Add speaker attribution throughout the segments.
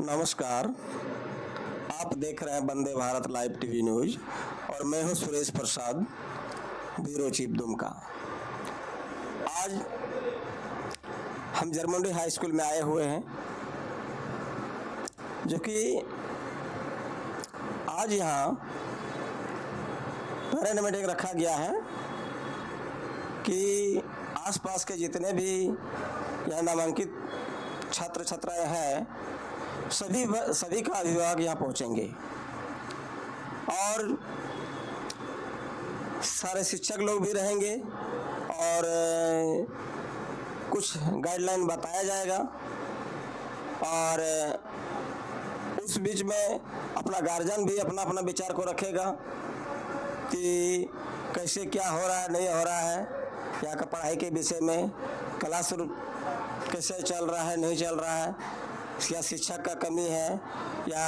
Speaker 1: नमस्कार। आप देख रहे हैं Vande Bharat live TV news और मैं हूं सुरेश प्रसाद, ब्यूरो चीफ दुमका। आज हम जरमुंडी हाई स्कूल में आए हुए हैं, जो कि आज यहाँ पैरेड मीटिंग रखा गया है कि आसपास के जितने भी यहाँ नामांकित छात्र छात्राएं हैं, सभी का अभिभावक यहाँ पहुँचेंगे और सारे शिक्षक लोग भी रहेंगे और कुछ गाइडलाइन बताया जाएगा और उस बीच में अपना गार्जियन भी अपना अपना विचार को रखेगा कि कैसे क्या हो रहा है, नहीं हो रहा है, यहाँ का पढ़ाई के विषय में क्लास कैसे चल रहा है, नहीं चल रहा है, या शिक्षक का कमी है या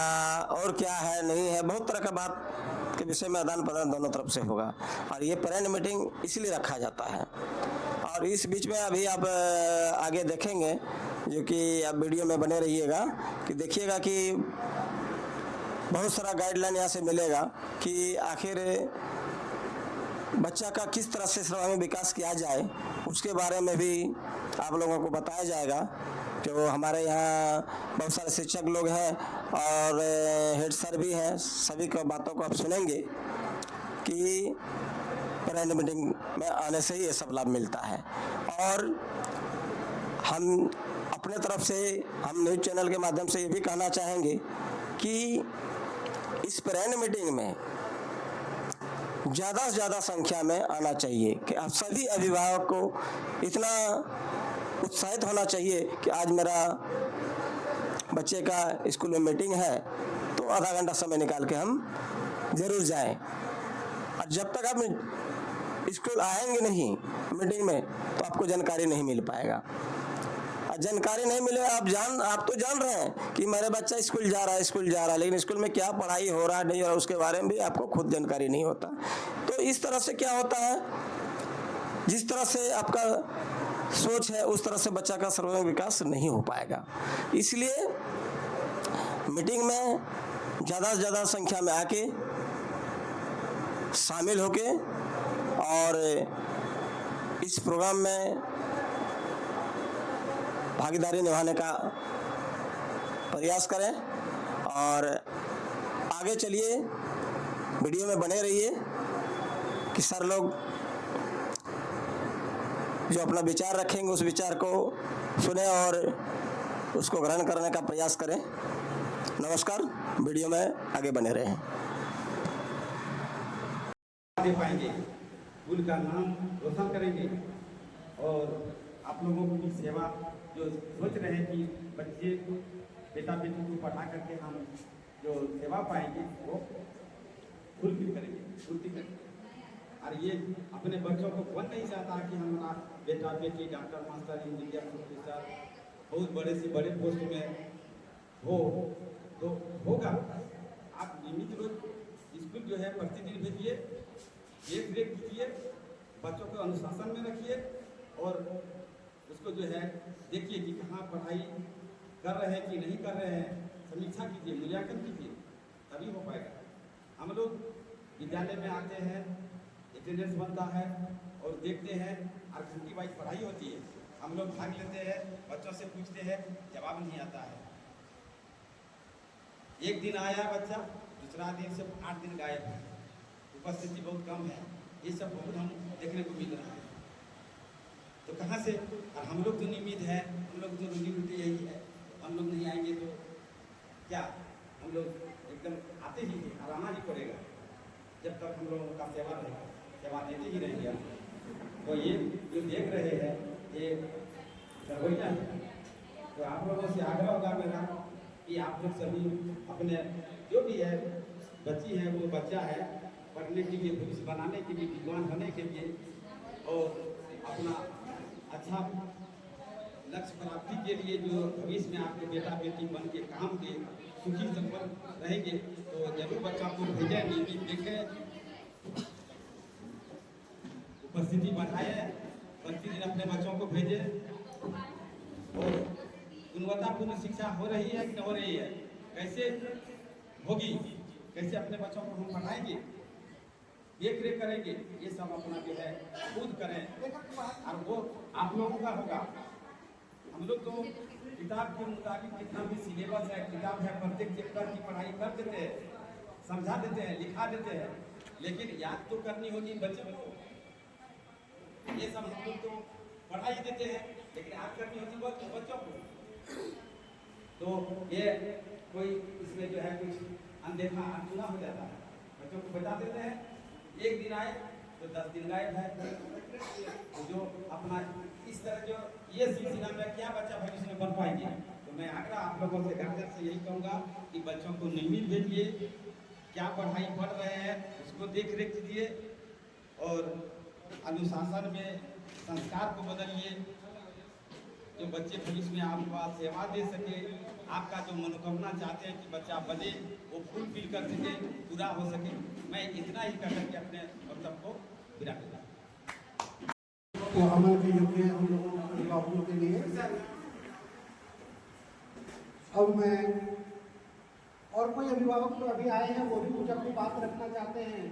Speaker 1: और क्या है, नहीं है। बहुत तरह का बात के विषय में आदान प्रदान दोनों तरफ से होगा और ये पेरेंट मीटिंग इसलिए रखा जाता है। और इस बीच में अभी आप आगे देखेंगे, जो कि आप वीडियो में बने रहिएगा, कि देखिएगा कि बहुत सारा गाइडलाइन यहाँ से मिलेगा कि आखिर बच्चा का किस तरह से सर्वांगीण विकास किया जाए, उसके बारे में भी आप लोगों को बताया जाएगा। जो हमारे यहाँ बहुत सारे शिक्षक लोग हैं और हेड सर भी हैं, सभी की बातों को आप सुनेंगे कि पेरेंट मीटिंग में आने से ही ये सब लाभ मिलता है। और हम अपने तरफ से हम न्यूज़ चैनल के माध्यम से ये भी कहना चाहेंगे कि इस पेरेंट मीटिंग में ज़्यादा से ज़्यादा संख्या में आना चाहिए, कि आप सभी अभिभावक को इतना उत्साहित होना चाहिए कि आज मेरा बच्चे का स्कूल में मीटिंग है तो आधा घंटा समय निकाल के हम ज़रूर जाएं। और जब तक आप स्कूल आएंगे नहीं मीटिंग में तो आपको जानकारी नहीं मिल पाएगा। और जानकारी नहीं मिले, आप तो जान रहे हैं कि मेरा बच्चा स्कूल जा रहा है, लेकिन स्कूल में क्या पढ़ाई हो रहा है, नहीं हो रहा, उसके बारे में भी आपको खुद जानकारी नहीं होता। तो इस तरह से क्या होता है, जिस तरह से आपका सोच है उस तरह से बच्चा का सर्वांगीण विकास नहीं हो पाएगा। इसलिए मीटिंग में ज़्यादा से ज़्यादा संख्या में आके शामिल होके और इस प्रोग्राम में भागीदारी निभाने का प्रयास करें और आगे चलिए, वीडियो में बने रहिए कि सर लोग जो अपना विचार रखेंगे उस विचार को सुने और उसको ग्रहण करने का प्रयास करें। नमस्कार, वीडियो में आगे बने रहें।
Speaker 2: दे पाएंगे, स्कूल का नाम रोशन करेंगे और आप लोगों की सेवा जो सोच रहे हैं कि बच्चे बेटा बेटी को पढ़ा करके हम जो सेवा पाएंगे वो फुलफिल करेंगे। और ये अपने बच्चों को कौन नहीं चाहता कि हमारा बेटा बेटी डॉक्टर, मास्टर, इंजीनियर, प्रोफेसर बहुत बड़े से बड़े पोस्ट में हो, तो होगा। आप नियमित रोज स्कूल जो है प्रतिदिन भेजिए, देख रेख कीजिए, बच्चों को अनुशासन में रखिए और उसको जो है देखिए कि कहाँ पढ़ाई कर रहे हैं कि नहीं कर रहे हैं, समीक्षा कीजिए, मूल्यांकन कीजिए, तभी हो पाएगा। हम लोग विद्यालय में आते हैं, अटेंडेंस बनता है और देखते हैं और घंटी वाइज पढ़ाई होती है, हम लोग भाग लेते हैं, बच्चों से पूछते हैं, जवाब नहीं आता है। एक दिन आया बच्चा, दूसरा दिन से 8 दिन गायब है, उपस्थिति बहुत कम है। ये सब बहुत हम देखने को मिल रहा है। तो कहाँ से, और हम लोग तो नियमित है, हम लोग तो रोटी यही है, हम लोग नहीं आएंगे तो क्या, हम लोग एकदम आते ही और आना ही पड़ेगा जब तक हम लोगों का सेवा रहेगा, सेवा देते ही रहेंगे। तो ये जो देख रहे हैं ये रवैया है। तो आप लोगों से आग्रह होगा मेरा कि आप लोग सभी अपने जो भी है, बच्ची है वो बच्चा है, पढ़ने के लिए, भविष्य बनाने के लिए, विद्वान होने के लिए और अपना अच्छा लक्ष्य प्राप्ति के लिए जो भविष्य में आपके बेटा बेटी बन के काम के सुखी संपन्न रहेंगे, तो जरूर बच्चा को भेजें, नियमित देखें, उपस्थिति बढ़ाएं, प्रतिदिन अपने बच्चों को भेजें और गुणवत्तापूर्ण शिक्षा हो रही है कि नहीं हो रही है, कैसे होगी, कैसे अपने बच्चों को हम पढ़ाएंगे, देख रेख करेंगे, ये सब अपना जो है खुद करें और वो आप लोगों का होगा। हम लोग तो किताब के मुताबिक जितना भी सिलेबस है, किताब है, प्रत्येक चैप्टर की पढ़ाई कर देते हैं, समझा देते हैं, लिखा देते हैं, लेकिन याद तो करनी होगी बच्चों को। ये सब हम लोग तो पढ़ा ही देते हैं, लेकिन याद करनी होती बच्चों को। तो ये कोई इसमें जो है कुछ अनदेखा अनसुना हो जाता है, बच्चों को बता देते हैं, एक दिन आए तो 10 दिन गायब है। तो जो अपना इस तरह जो ये सिलसिला में क्या बच्चा भविष्य में बन पाएंगे। तो मैं आग्रह आप लोगों से गार्जियन से यही कहूँगा कि बच्चों को नियमित भेजिए, क्या पढ़ाई पढ़ रहे हैं उसको देख रेख कीजिए और अनुशासन में संस्कार को बदलिए, जो बच्चे भविष्य में आपको सेवा दे सके, आपका जो मनोकामना चाहते हैं कि बच्चा बने वो फुलफिल कर सके, पूरा हो सके। मैं इतना ही कर करके अपने वक्तव्य को विदा करता हूँ।
Speaker 3: तो अमल के योग्य हम लोगों अभिभावकों के लिए अब मैं और कोई अभिभावक जो अभी आए हैं वो भी कुछ अपनी बात रखना चाहते हैं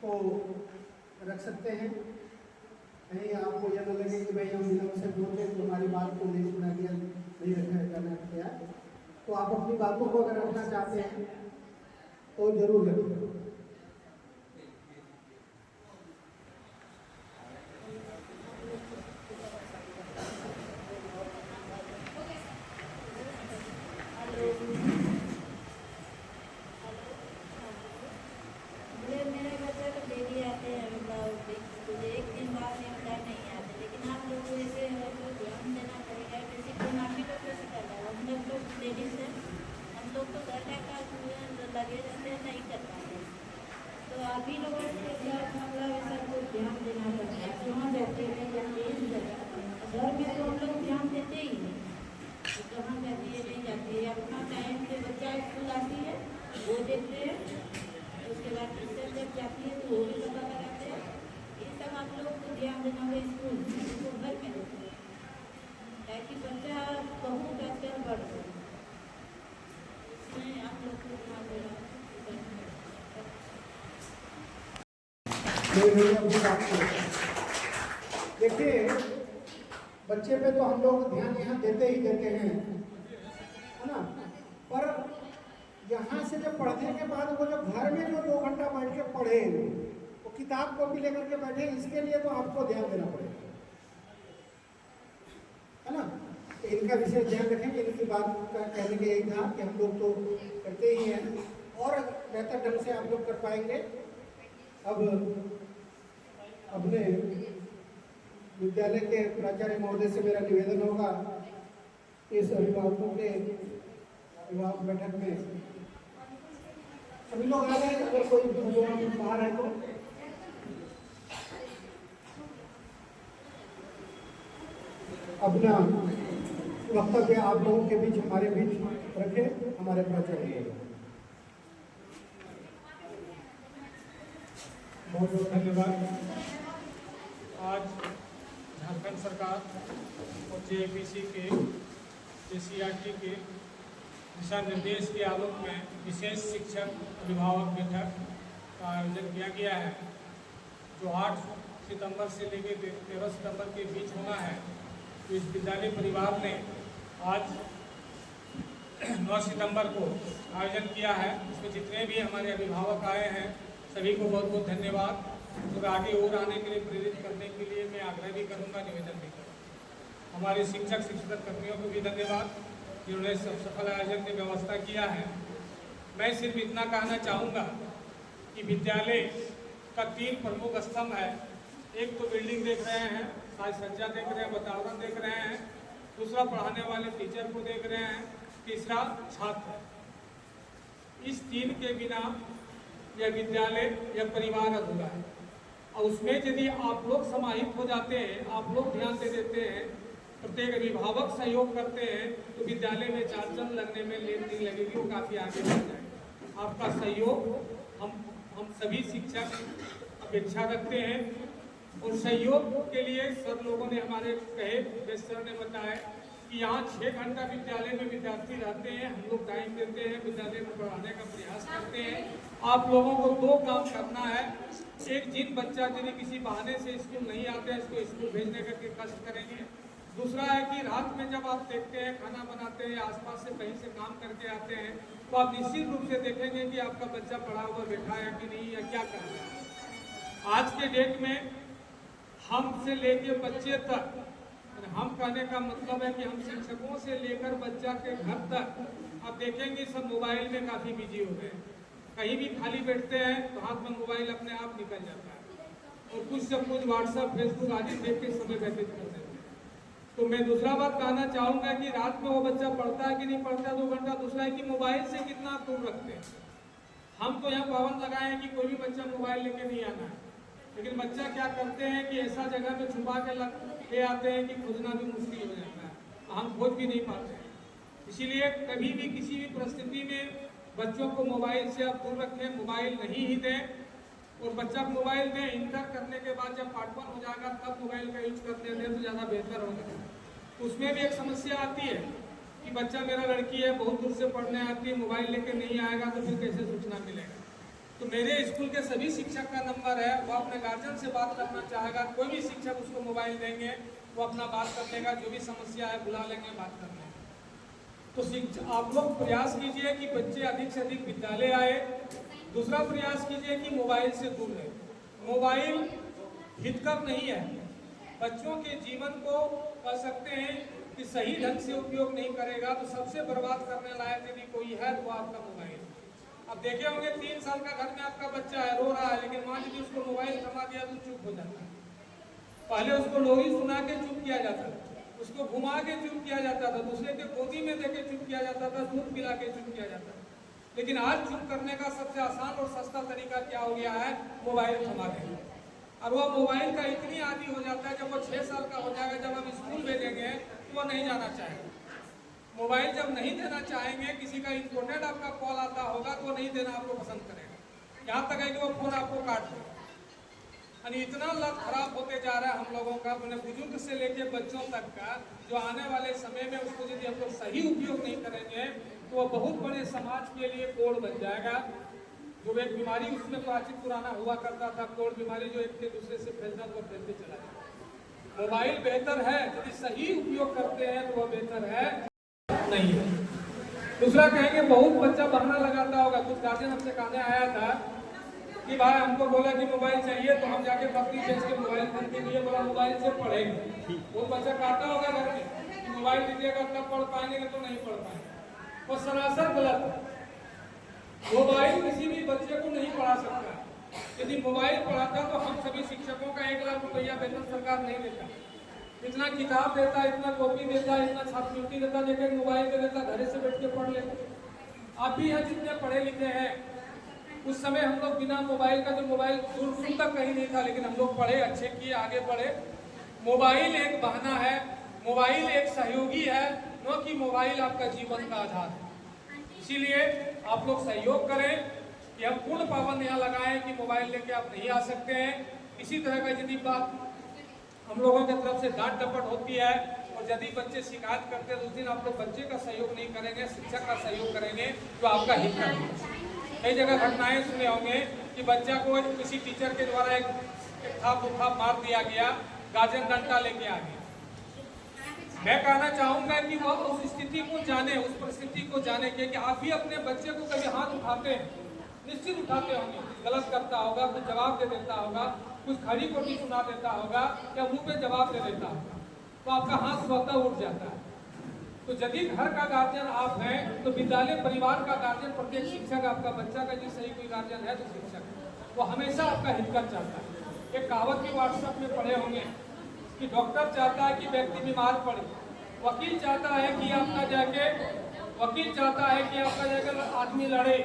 Speaker 3: तो रख सकते हैं। कहीं आपको यह न लगे कि भाई हम विलम्ब से बोलते तो हमारी बात को नहीं सुना दिया, नहीं रखना करना किया, तो आप अपनी बातों को अगर रखना चाहते हैं तो जरूर रखिए।
Speaker 4: लगे रहते हैं, नहीं कर पाते। तो आप ही लोगों से मतलब सबको ध्यान देना पड़ता है। कहाँ जाते हैं, घर में तो हम लोग ध्यान देते ही नहीं, तो कहाँ जाती है नहीं जाती है। अपना टाइम से बच्चा स्कूल आती है वो देखते हैं, उसके बाद टीचर जब जाती है तो वो भी पता लगाते हैं। ये सब आप लोग को ध्यान देना होगा स्कूल में, उसको घर में देते हैं ताकि बच्चा बहुत आजकल बढ़ जाए। आप लोग को ध्यान देना।
Speaker 3: देखिए बच्चे पे तो हम लोग ध्यान यहाँ देते ही देते हैं, है ना, पर यहाँ से जब पढ़ने के बाद वो जो घर में जो 2 घंटा बैठ के पढ़े, वो किताब कॉपी लेकर के बैठे, इसके लिए तो आपको ध्यान देना पड़ेगा, है ना। इनका विशेष ध्यान रखेंगे। इनकी बात का कहने के यही था कि हम लोग तो करते ही हैं और बेहतर ढंग से आप लोग कर पाएंगे। अब अपने विद्यालय के प्राचार्य महोदय से मेरा निवेदन होगा इस अभिभावकों के अभिभावक बैठक में सभी लोग आ गए, अगर कोई बाहर है तो अपना वक्तव्य आप लोगों के बीच हमारे बीच रखें। हमारे प्राचार्य
Speaker 5: बहुत बहुत धन्यवाद। आज झारखंड सरकार और जेपीसी के जेसीईआरटी के दिशा निर्देश के आलोक में विशेष शिक्षक अभिभावक बैठक का आयोजन किया गया है, जो 8 सितंबर से लेकर 13 सितंबर के बीच होना है। तो इस विद्यालय परिवार ने आज 9 सितंबर को आयोजन किया है। इसमें जितने भी हमारे अभिभावक आए हैं सभी को बहुत बहुत धन्यवाद। और आगे और आने के लिए प्रेरित करने के लिए मैं आग्रह भी करूंगा, निवेदन भी करूँगा। हमारे शिक्षक शिक्षक कर्मियों को भी धन्यवाद जिन्होंने सफल आयोजन की व्यवस्था किया है। मैं सिर्फ इतना कहना चाहूँगा कि विद्यालय का 3 प्रमुख स्तंभ है। एक तो बिल्डिंग देख रहे हैं, साज सज्जा देख रहे हैं, वातावरण देख रहे हैं, दूसरा पढ़ाने वाले टीचर को देख रहे हैं, तीसरा छात्र। इस 3 के बिना यह विद्यालय यह परिवार अधूरा है। और उसमें यदि आप लोग समाहित हो जाते हैं, आप लोग ध्यान दे देते हैं, प्रत्येक अभिभावक सहयोग करते हैं, तो विद्यालय में 4 चंद लगने में लेट नहीं लगेगी, वो काफ़ी आगे बढ़ जाएगा। आपका सहयोग हम सभी शिक्षक अपेक्षा रखते हैं। और सहयोग के लिए सब लोगों ने हमारे कहे, सर ने बताया कि यहाँ 6 घंटा विद्यालय में विद्यार्थी रहते हैं, हम लोग टाइम देते हैं, विद्यालय में पढ़ाने का प्रयास करते हैं। आप लोगों को 2 काम करना है। एक, जिन बच्चा यदि किसी बहाने से स्कूल नहीं आते हैं इसको स्कूल भेजने का कष्ट करेंगे। दूसरा है कि रात में जब आप देखते हैं खाना बनाते हैं, आसपास से कहीं से काम करके आते हैं, तो आप निश्चित रूप से देखेंगे कि आपका बच्चा पढ़ा हुआ बैठा है कि नहीं, या क्या कर रहा है। आज के डेट में हमसे लेके बच्चे तक, हम कहने का मतलब है कि हम शिक्षकों से लेकर बच्चा के घर तक आप देखेंगे सब मोबाइल में काफ़ी बिजी हो गए। कहीं भी खाली बैठते हैं तो हाथ में मोबाइल अपने आप निकल जाता है और कुछ सब कुछ व्हाट्सएप, फेसबुक आदि देख के समय व्यतीत करते हैं। तो मैं दूसरा बात कहना चाहूँगा कि रात में वो बच्चा पढ़ता है कि नहीं पढ़ता 2 घंटा। दूसरा है कि मोबाइल से कितना दूर रखते हैं। हम तो यहाँ पाबंद लगाए हैं कि कोई भी बच्चा मोबाइल लेके नहीं आना है, लेकिन बच्चा क्या करते हैं कि ऐसा जगह में छुपा के ले आते हैं कि खोजना भी मुश्किल हो जाता है, हम खोज भी नहीं पाते हैं। इसीलिए कभी भी किसी भी परिस्थिति में बच्चों को मोबाइल से आप दूर रखें, मोबाइल नहीं ही दें। और बच्चा को मोबाइल दें, इंटर करने के बाद जब पार्ट 1 हो जाएगा तब मोबाइल का यूज करने दें तो ज़्यादा बेहतर होगा। उसमें भी एक समस्या आती है कि बच्चा, मेरा लड़की है, बहुत दूर से पढ़ने आती है, मोबाइल लेके नहीं आएगा तो फिर कैसे सूचना मिलेगा। तो मेरे स्कूल के सभी शिक्षक का नंबर है, वो अपने गार्जियन से बात करना चाहेगा, कोई भी शिक्षक उसको मोबाइल देंगे, वो अपना बात कर लेगा, जो भी समस्या है बुला लेंगे, बात कर लेंगे। तो आप लोग प्रयास कीजिए कि बच्चे अधिक से अधिक विद्यालय आए। दूसरा प्रयास कीजिए कि मोबाइल से दूर रहे। मोबाइल हितकर नहीं है, बच्चों के जीवन को कह सकते हैं कि सही ढंग से उपयोग नहीं करेगा तो सबसे बर्बाद करने लायक यदि कोई है तो आपका मोबाइल। अब देखे होंगे 3 साल का घर में आपका बच्चा है, रो रहा है, लेकिन मान लीजिए उसको मोबाइल थमा दिया तो चुप हो जाता है। पहले उसको लोरी सुना के चुप किया जाता था, उसको घुमा के चुप किया जाता था, दूसरे के गोदी में देके चुप किया जाता था, दूध पिला के चुप किया जाता था। लेकिन आज चुप करने का सबसे आसान और सस्ता तरीका क्या हो गया है, मोबाइल थमा देना। और वह मोबाइल का इतनी आदी हो जाता है, जब वो 6 साल का हो जाएगा, जब हम स्कूल भेजेंगे तो वह नहीं जाना चाहेगा। मोबाइल जब नहीं देना चाहेंगे, किसी का इम्पोर्टेंट आपका कॉल आता होगा तो नहीं देना आपको पसंद करेगा। यहाँ तक है कि वो फोन आपको काट देगा। यानी इतना लत खराब होते जा रहा है हम लोगों का, अपने बुजुर्ग से लेके बच्चों तक का, जो आने वाले समय में उसको यदि हम लोग सही उपयोग नहीं करेंगे तो वह बहुत बड़े समाज के लिए कोड़ बन जाएगा। जो एक बीमारी उसमें प्राचीन पुराना हुआ करता था, कोड़ बीमारी, जो एक के दूसरे से फैलता तो फैलते चला जाए। मोबाइल बेहतर है, यदि सही उपयोग करते हैं तो वह बेहतर है, नहीं है। दूसरा कहेंगे बहुत बच्चा बहाना लगाता होगा। कुछ गार्जियन हमसे कहने आया था कि भाई हमको बोला कि मोबाइल चाहिए तो हम जाके बकरी बेच के मोबाइल खरीद दिए, बोला मोबाइल से पढ़ेंगे। वो बच्चा कहता होगा घर में कि मोबाइल दीजिएगा तब पढ़ पाएंगे, तो नहीं पढ़ पाएंगे। वो सरासर गलत है। मोबाइल किसी भी बच्चे को नहीं पढ़ा सकता। यदि मोबाइल पढ़ाता तो हम सभी शिक्षकों का 1 लाख रुपया वेतन सरकार नहीं देता। इतना किताब देता, इतना कॉपी देता, इतना छात्रवृत्ति देता, लेकिन मोबाइल दे देता, घरे से बैठ के पढ़ लेते। आप भी यहाँ जितने पढ़े लिखे हैं, उस समय हम लोग बिना मोबाइल का, जो मोबाइल दूर तक कहीं नहीं था, लेकिन हम लोग पढ़े, अच्छे किए, आगे बढ़े। मोबाइल एक बहाना है, मोबाइल एक सहयोगी है, न कि मोबाइल आपका जीवन का आधार है। इसीलिए आप लोग सहयोग करें कि हम पूर्ण पाबंद यहाँ लगाएं कि मोबाइल लेके आप नहीं आ सकते हैं। इसी तरह का यदि बात हम लोगों की तरफ से डांट डपट होती है और यदि बच्चे शिकायत करते हैं तो उस दिन आप लोग बच्चे का सहयोग नहीं करेंगे, शिक्षक का सहयोग करेंगे, जो आपका हित करेंगे। कई जगह घटनाएं सुने होंगे कि बच्चा को किसी टीचर के द्वारा एक थाप मार दिया गया, गार्जियन डंडा लेके आ गया। मैं कहना चाहूंगा कि वह उस स्थिति को जाने, उस परिस्थिति को जाने के कि आप भी अपने बच्चे को कभी हाथ उठाते हैं, निश्चित उठाते होंगे, गलत करता होगा, कुछ जवाब दे देता होगा, कुछ खड़ी कोटी सुना देता होगा या मुंह पे जवाब दे देता होगा, तो आपका हाथ स्वतः उठ जाता है। तो यदि घर का गार्जियन आप हैं तो विद्यालय परिवार का गार्जियन, प्रत्येक शिक्षक आपका बच्चा का यदि सही कोई गार्जियन है तो शिक्षक वो हमेशा आपका हितकर चाहता है। एक कहावत भी व्हाट्सएप में पढ़े होंगे कि डॉक्टर चाहता है कि व्यक्ति बीमार पड़े, वकील चाहता है कि आपका जाके आदमी लड़े,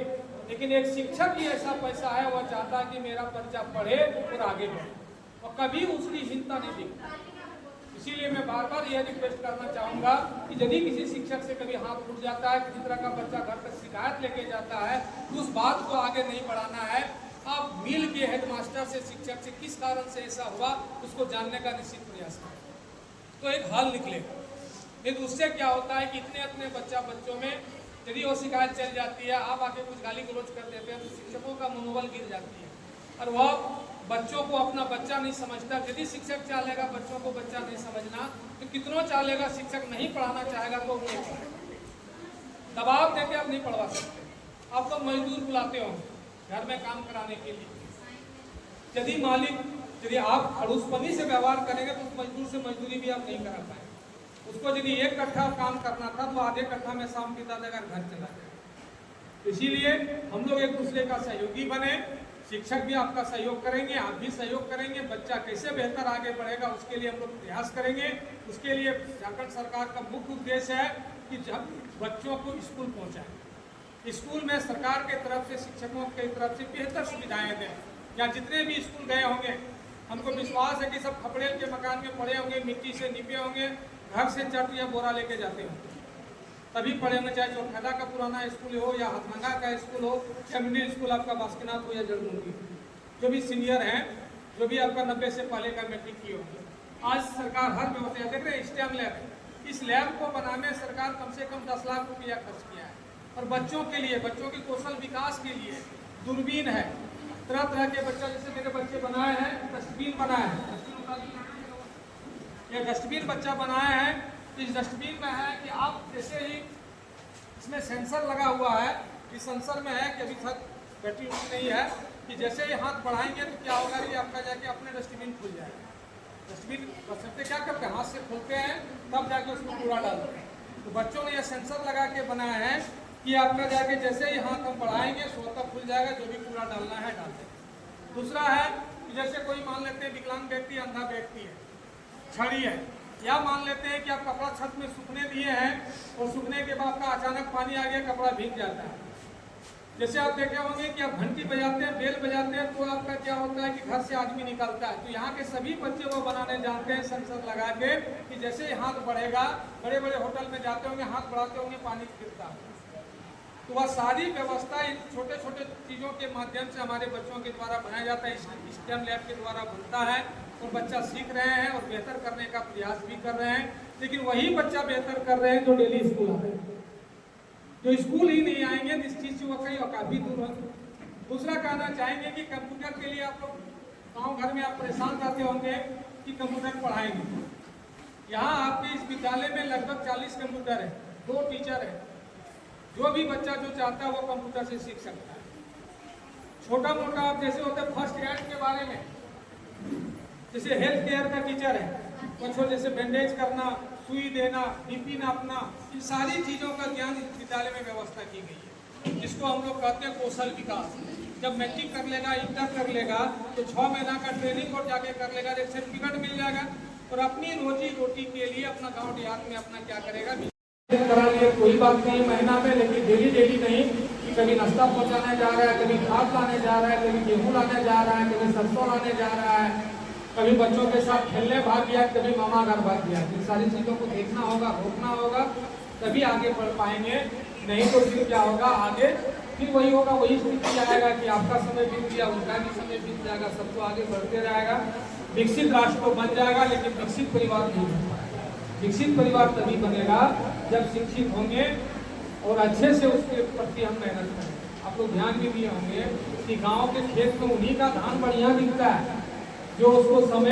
Speaker 5: लेकिन एक शिक्षक ही ऐसा पैसा है, वह चाहता है कि मेरा बच्चा पढ़े और आगे बढ़े, और कभी उसकी चिंता नहीं दिखती। इसीलिए मैं बार बार यह रिक्वेस्ट करना चाहूँगा कि यदि किसी शिक्षक से कभी हाथ उठ जाता है, किसी तरह का बच्चा घर तक शिकायत लेके जाता है, तो उस बात को आगे नहीं बढ़ाना है। आप मिल के हेडमास्टर से, शिक्षक से किस कारण से ऐसा हुआ उसको जानने का निश्चित प्रयास करें, तो एक हल निकलेगा। नहीं तो उससे क्या होता है कि इतने बच्चों में यदि वो शिकायत चल जाती है, आप आके कुछ गाली गलौज कर देते हैं तो शिक्षकों का मनोबल गिर जाती है और वह बच्चों को अपना बच्चा नहीं समझता। यदि शिक्षक चाहेगा बच्चों को बच्चा नहीं समझना तो कितनों चाहेगा, शिक्षक नहीं पढ़ाना चाहेगा तो नहीं पढ़ाएगा। दबाव देके आप नहीं पढ़वा सकते। आप लोग मजदूर बुलाते हो घर में काम कराने के लिए, यदि आप खड़ूसपनी से व्यवहार करेंगे तो उस मजदूर से मजदूरी भी आप नहीं करा पाएंगे। उसको यदि 1 कट्ठा काम करना था तो आधे कट्ठा में शाम बिता देगा, घर चला जाएगा। इसीलिए हम लोग एक दूसरे का सहयोगी बने, शिक्षक भी आपका सहयोग करेंगे, आप भी सहयोग करेंगे। बच्चा कैसे बेहतर आगे बढ़ेगा उसके लिए हम लोग प्रयास करेंगे। उसके लिए झारखंड सरकार का मुख्य उद्देश्य है कि जब बच्चों को स्कूल पहुंचाएं, स्कूल में सरकार के तरफ से, शिक्षकों की तरफ से बेहतर सुविधाएं दें। या जितने भी स्कूल गए होंगे, हमको विश्वास है कि सब खपड़ेल के मकान में पड़े होंगे, मिट्टी से निपे होंगे, घर से चट या बोरा लेके जाते होंगे, तभी पढ़े होंगे। चाहे चौखैदा का पुराना स्कूल हो या हथनंगा का स्कूल हो या मिडिल स्कूल आपका बास्किनाथ हो या जड़मुर्गी, जो भी सीनियर हैं, जो भी आपका 90 से पहले का मैट्रिक किए होंगे। आज सरकार हर व्यवस्था देख रहे हैं, स्टेम लैब, इस लैब को बनाने सरकार कम से कम 10 लाख रुपया खर्च किया है। और बच्चों के लिए, बच्चों के कौशल विकास के लिए दूरबीन है, तरह तरह के बच्चा, जैसे मेरे बच्चे बनाए हैं, डस्टबिन बनाए हैं, ये डस्टबिन बच्चा बनाया है। इस डस्टबिन में है कि आप जैसे ही, इसमें सेंसर लगा हुआ है, इस सेंसर में है कि अभी तक बैटरी नहीं है, कि जैसे ही हाथ बढ़ाएंगे तो क्या होगा कि आपका जाके अपने डस्टबिन खुल जाएगा। डस्टबिन बच्चे क्या करते हैं, हाथ से खोलते हैं तब जाके उसमें कूड़ा डालते हैं। तो बच्चों ने यह सेंसर लगा के बनाया है कि आपका जाके जैसे ही हाथ हम बढ़ाएंगे स्वतः खुल जाएगा, जो भी कूड़ा डालना है डाल दें। दूसरा है कि जैसे कोई मान लेते हैं विकलांग व्यक्ति, अंधा व्यक्ति है, छड़ी है, या मान लेते हैं कि आप कपड़ा छत में सूखने दिए हैं और सूखने के बाद का अचानक पानी आ गया, कपड़ा भीग जाता है। जैसे आप देखे होंगे कि आप घंटी बजाते हैं, बेल बजाते हैं, तो आपका क्या होता है कि घर से आदमी निकलता है। तो यहाँ के सभी बच्चे वो बनाने जानते हैं सेंसर लगा के कि जैसे ही हाथ बढ़ेगा, बड़े बड़े होटल में जाते होंगे, हाथ बढ़ाते होंगे, पानी गिरता है। तो वह सारी व्यवस्था इन छोटे छोटे चीज़ों के माध्यम से हमारे बच्चों के द्वारा बनाया जाता है, स्टेम लैब के द्वारा बनता है और बच्चा सीख रहे हैं और बेहतर करने का प्रयास भी कर रहे हैं। लेकिन वही बच्चा बेहतर कर रहे हैं जो डेली स्कूल आते हैं। जो स्कूल ही नहीं आएंगे इस चीज़ से वो कहीं और काफ़ी दूर है। दूसरा कहना चाहेंगे कि कंप्यूटर के लिए आप लोग गाँव घर में आप परेशान रहते होंगे कि कंप्यूटर पढ़ाएंगे। यहाँ आपके इस विद्यालय में लगभग 40 कंप्यूटर है, 2 टीचर है। जो भी बच्चा जो चाहता है वो कंप्यूटर से सीख सकता है। छोटा मोटा आप जैसे होते हैं फर्स्ट एड के बारे में, जैसे हेल्थ केयर का टीचर है, बच्चों जैसे बैंडेज करना, सुई देना, बीपी नापना, इन सारी चीज़ों का ज्ञान इस विद्यालय में व्यवस्था की गई है, जिसको हम लोग कहते हैं कौशल विकास। जब मैट्रिक कर लेगा, इंटर कर लेगा तो 6 महीना का ट्रेनिंग और जाके कर लेगा, एक सर्टिफिकेट मिल जाएगा और अपनी रोजी रोटी के लिए अपना गाँव देहात में अपना क्या करेगा, करा लिए कोई बात नहीं महीना में, लेकिन डेली नहीं कि कभी नाश्ता पहुँचाने जा रहा है, कभी खाद लाने जा रहा है, कभी गेहूँ लाने जा रहा है, कभी सरसों लाने जा रहा है, कभी बच्चों के साथ खेलने भाग गया, कभी मामा घर भाग गया। इन सारी चीज़ों को देखना होगा, रोकना होगा, तभी आगे बढ़ पाएंगे। नहीं तो फिर क्या होगा, आगे फिर वही होगा, वही स्थिति आएगा कि आपका समय बीत गया, उनका भी समय बीत जाएगा, सबको आगे बढ़ते रहेगा। विकसित राष्ट्र तो बन जाएगा लेकिन विकसित परिवार नहीं बन पाएगा। विकसित परिवार तभी बनेगा जब शिक्षित होंगे और अच्छे से उसके प्रति हम मेहनत करें। आप लोग ध्यान भी दिए होंगे कि गांव के खेत में उन्हीं का धान बढ़िया दिखता है जो उसको समय